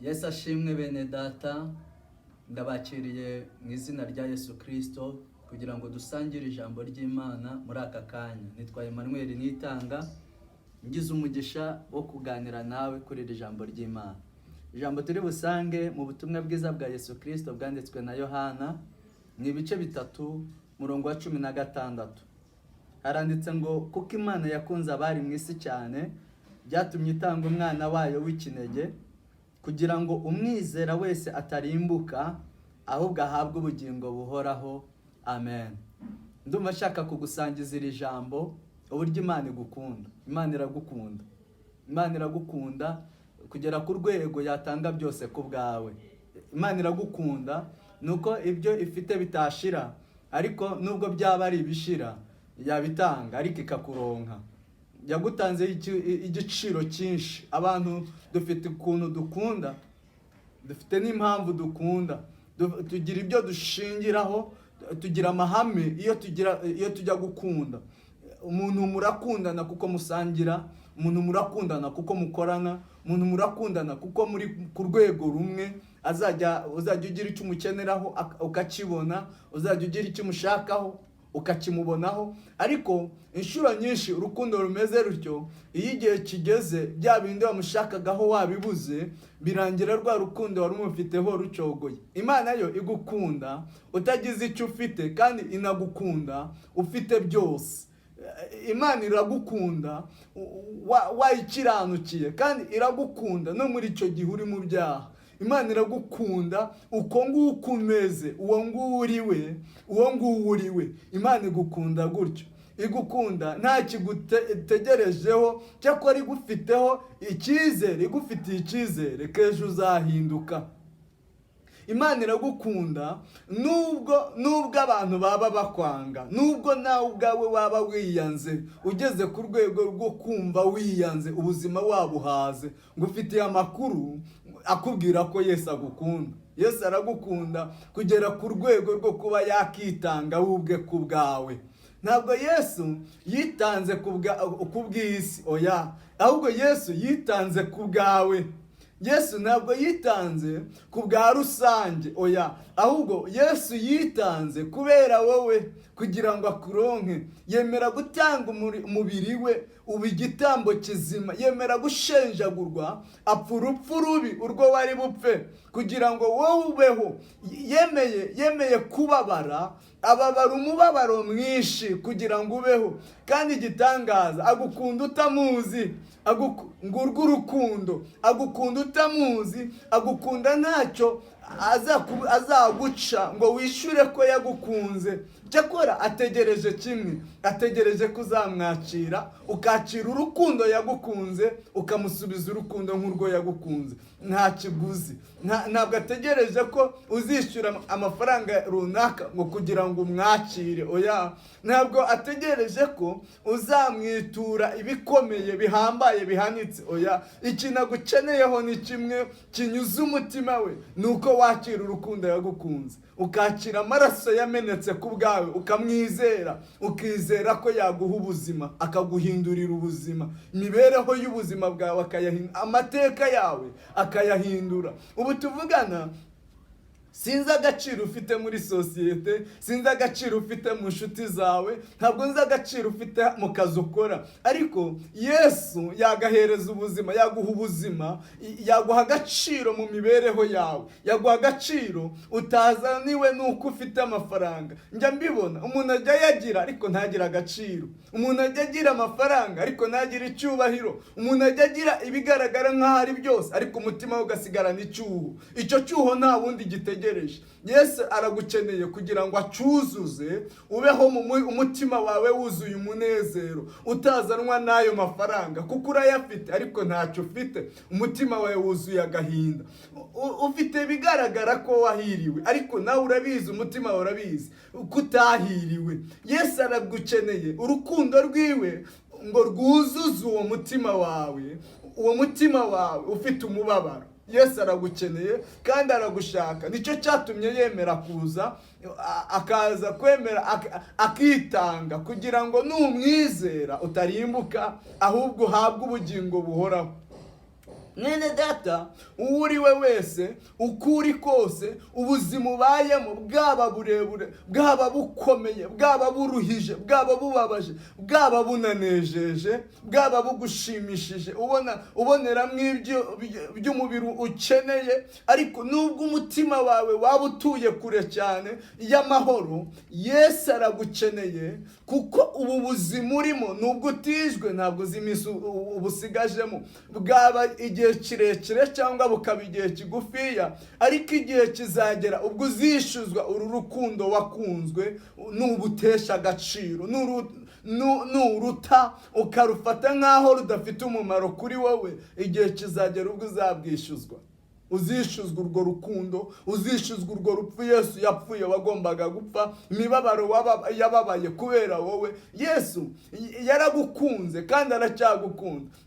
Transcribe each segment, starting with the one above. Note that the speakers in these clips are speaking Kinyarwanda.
Yesu ashimwe bene data, ndabakiriye mu izina rya Yesu Kristo kugira ngo dusangire ijambo ry'Imana muri aka kanya. Nitwa Emmanuel Nitanga, ngize umugisha wo kuganira nawe kuri iri jambo ry'Imana. Ijambo turi busange mu butumwa bwiza bwa Yesu Kristo bwanditswe na Yohana, ni ibice 3 murongo wa 16. Haranditse ngo kuko Imana yakunze abari mu isi cyane, byatumye itanga umwana wayo w'ikinege, kugira ngo umwizera wese atarimbuka ahubwo ahabwe ubugingo buhoraho. Amen. Ndumva nshaka kugusangiza iri jambo uburyo Imana igukunda. Imana iragukunda. Imana iragukunda kugera ku rwego yatanga byose ku bwawe. Imana iragukunda nuko ibyo ifite bitashira, ariko nubwo byaba ari ibishira yabitanga ariko ikakuronka. Yagutanze igiciro cyinshi. Abantu dufite ukuntu dukunda, dufite n'impamvu dukunda, tugira ibyo dushingiraho, tugira amahame iyo tujya gukunda. Umuntu murakundana kuko musangira, umuntu murakundana kuko mukorana, umuntu murakundana kuko muri ku rwego rumwe. Uzajya ugira icyo umukeneraho ukakibona, uzajya ugira icyo umushakaho ukakimubonaho. Ariko inshuro nyinshi urukundo rumeze rutyo, iyo igihe kigeze bya bindi wamushakagaho wabibuze, birangira rwa rukundo wari umufiteho rucogoye. Imana yo igukunda utagize icyo ufite, kandi inagukunda ufite byose. Imana iragukunda wayikiranukiye, kandi iragukunda no muri icyo gihe uri mu byaha. Imana iragukunda uko nguko umeze, uwo nguwo uriwe. Imana igukunda gutyo. Igukunda nta kigutegerejeho, cyakora igufiteho icyizere, igufitiye icyizere k'ejo uzahinduka. Imana iragukunda nubwo abantu baba bakwanga, nubwo nawe ubwawe waba wiyanze, ugeze ku rwego rwo kumva wiyanze, ubuzima wabuhaze, ngo ufitiye amakuru akubwira ko Yesu agukunda. Yesu aragukunda kugera ku rwego rwo kuba yakitanga ubwe ku bwawe. Ntabwo Yesu yitanze ku bw'isi, oya, ahubwo Yesu yitanze ku bwawe. Yesu ntabwo yitanze ku bwa rusange, oya, ahubwo Yesu yitanze kubera wowe, kugira ngo akuronke. Yemera gutanga umubiri we uba igitambo kizima, yemera gushenjagurwa, apfa urupfu rubi urwo wari bupfe, kugira ngo wowe ubeho. Yemeye kubabara, ababara umubabaro mwinshi kugira ngo ubeho. Kandi igitangaza, agukunda utamuzi. Ngurwo urukundo, agukunda utamuzi, agukunda ntacyo azaguca ngo wishyure ko yagukunze. Cyakora ategereje kimwe, ategereje ko uzamwakira, ukakira urukundo yagukunze, ukamusubiza urukundo nk'urwo yagukunze. Nta kiguzi, ntabwo ategereje ko uzishyura amafaranga runaka ngo kugira ngo umwakire, oya. Ntabwo ategereje ko uzamwitura ibikomeye, bihambaye, bihanitse, oya. Ikintu agukeneyeho ni kimwe kinyuze umutima we, nuko wakira urukundo yagukunze, ukakira amaraso yamenetse ku bwawe, ukamwizera, ukizera ko yaguha ubuzima, akaguhindurira ubuzima, imibereho y'ubuzima bwawe akayahindura, amateka yawe akayahindura. Ubu tuvugana, sinzi agaciro ufite muri sosiyete, sinzi agaciro ufite mu nshuti zawe, ntabwo nzi agaciro ufite mu kazi ukora, ariko Yesu yagahereza ubuzima, yaguha ubuzima, yaguha agaciro mu mibereho yawe, yaguha agaciro utazaniwe nuko ufite amafaranga. Njya mbibona, umuntu ajya yagira ariko ntagira agaciro, umuntu ajya agira amafaranga ariko ntagira icyubahiro, umuntu ajya agira ibigaragara nk'aho ari byose, ariko umutima we ugasigarana icyuho. Icyo cyuho nta wundi gitegereje. Yesu aragukeneye kugira ngo acuzuze, ubeho umutima wawe wuzuye umunezero, utazanwa n'ayo mafaranga, kuko urayafite ariko ntacyo ufite. Umutima wawe wuzuye agahinda, ufite bigaragara ko wahiriwe, ariko nawe urabizi, umutima wawe urabizi ko utahiriwe. Yesu aragukeneye, urukundo rwiwe ngo rwuzuze uwo mutima wawe ufite umubabaro. Yesu aragukeneye kandi aragushaka. Nicyo cyatumye yemera kuza, akaza kwemera, akitanga, kugira ngo numwizera utarimbuka ahubwo uhabwe ubugingo buhoraho. mwene data, uwo uri we wese, uko uri kose, ubuzima ubayemo, bwaba burebure, bwaba bukomeye, bwaba buruhije, bwaba bubabaje, bwaba bunanejeje, bwaba bugushimishije, uboneramo by'umubiri ukeneye, ariko nubwo umutima wawe waba utuye kure cyane y'amahoro, Yesu aragukeneye, kuko ubu buzima urimo nubwo utijwe, ntabwo uzi iminsi ubusigajemo, bwaba igihe kirekire cyangwa bukaba igihe kigufiya, ariko igihe kizagera ubwo uzishuzwa uru rukundo wakunzwe, nubutesha agaciro, nuruta ukarufata nk'aho rudafite umumaro kuri wowe, igihe kizagera ubwo uzabwishuzwa, uzishuzwa urwo rukundo, uzishuzwa urwo rupfu Yesu yapfuye wagombaga gupfa, imibabaro yababaye kubera wowe. Yesu yaragukunze kandi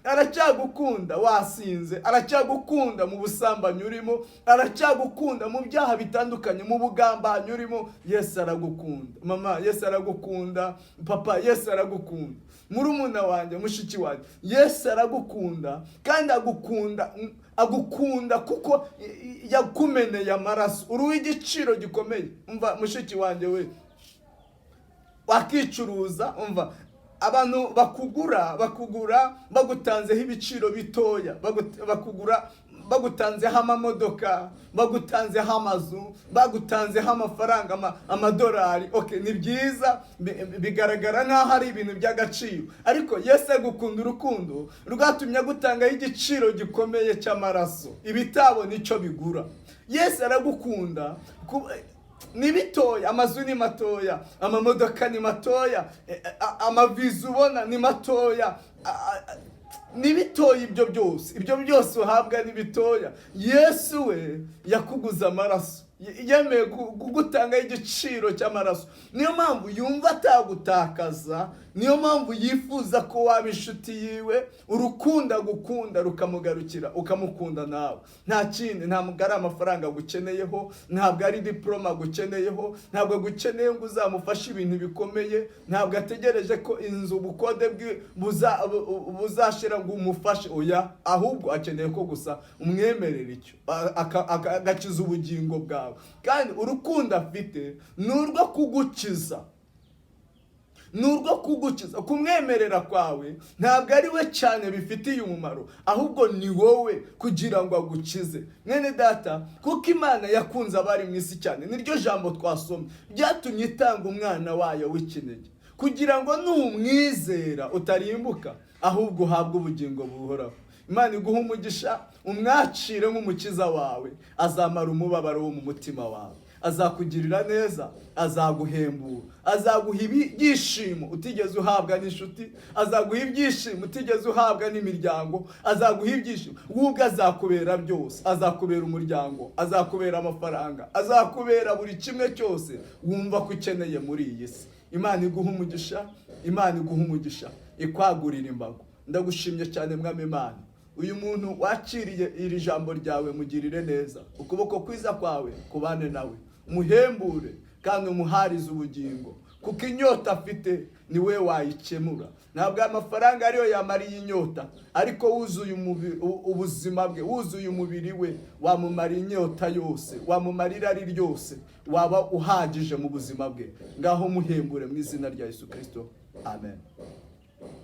aracyagukunda wasinze, aracyagukunda mu busambanyi urimo, aracyagukunda mu byaha bitandukanye, mu bugambanyi urimo. Yesu aragukunda mama, Yesu aragukunda papa, Yesu aragukunda murumuna wanjye, mushiki wanjye. Yesu aragukunda kandi agukunda kuko yakumeneye amaraso, uri igiciro gikomeye. Umva mushiki wanjye we, wakicuruza, umva abantu bakugura bagutanzeho ibiciro bitoya, bakugura bagutanzeho amamodoka, bagutanzeho amazu, bagutanzeho amafaranga, amadolari. Okay, ni byiza, bigaragara nk'aho ari ibintu by'agaciro, ariko Yesu agukunda urukundo rwatumye agutangaho igiciro gikomeye cy'amaraso, ibitabona icyo bigura. Yesu aragukunda, ni bitoya, amazu ni matoya, amamodoka ni matoya, amaviza ubona ni matoya, ni bitoya. Ibyo byose uhabwa ni bitoya. Yesu we yakuguze amaraso, yemeye kugutanga igiciro cy'amaraso. Niyo mpamvu yumva atagutakaza, niyo mpamvu yifuza ko waba inshuti yiwe, urukundo agukunda rukamugarukira, ukamukunda nawe. Nta kindi, ntabwo ari amafaranga agukeneyeho, ntabwo ari diploma agukeneyeho, ntabwo agukeneye ngo uzamufashe ibintu bikomeye, ntabwo ategereje ko inzu ubukode buzashira ngo umufashe, oya, ahubwo akeneye ko gusa umwemerera icyo, agakiza ubugingo bwawe. Kandi urukundo afite ni urwo kugukiza, kumwemerera kwawe ntabwo ari we cyane bifitiye umumaro, ahubwo ni wowe kugira ngo agukize. Mwene data, kuko Imana yakunze abari mu isi cyane, niryo jambo twasomye, byatumye itanga umwana wayo w'ikinege, kugira ngo numwizera utarimbuka, ahubwo uhabwe ubugingo buhoraho. Imana iguha umugisha, umwakire nk'umukiza wawe, azamara umubabaro wo mu mutima wawe, azakugirira neza, azaguhembura, azaguha ibyishimo utigeze uhabwa n'inshuti, azaguha ibyishimo utigeze uhabwa n'imiryango, azaguha ibyishimo, ubwo azakubera byose, azakubera umuryango, azakubera amafaranga, azakubera buri kimwe cyose wumva ko ukeneye muri iyi si. Imana iguha umugisha, Imana iguha umugisha, ikwagurira imbago. Ndagushimye cyane mwami Imana, uyu muntu wakiriye iri jambo ryawe mugirire neza, ukuboko kwiza kwawe kubane nawe, umuhembure kandi umuharize ubugingo, kuko inyota afite ni we wayikemura. Ntabwo amafaranga ariyo yamariye inyota, ariko wuzuye ubuzima bwe, wuzuye umubiri we, wamumara inyota yose, wamumara irari ryose, waba uhagije mu buzima bwe. Ngaho muhembure mu izina rya Yesu Kristo, amen.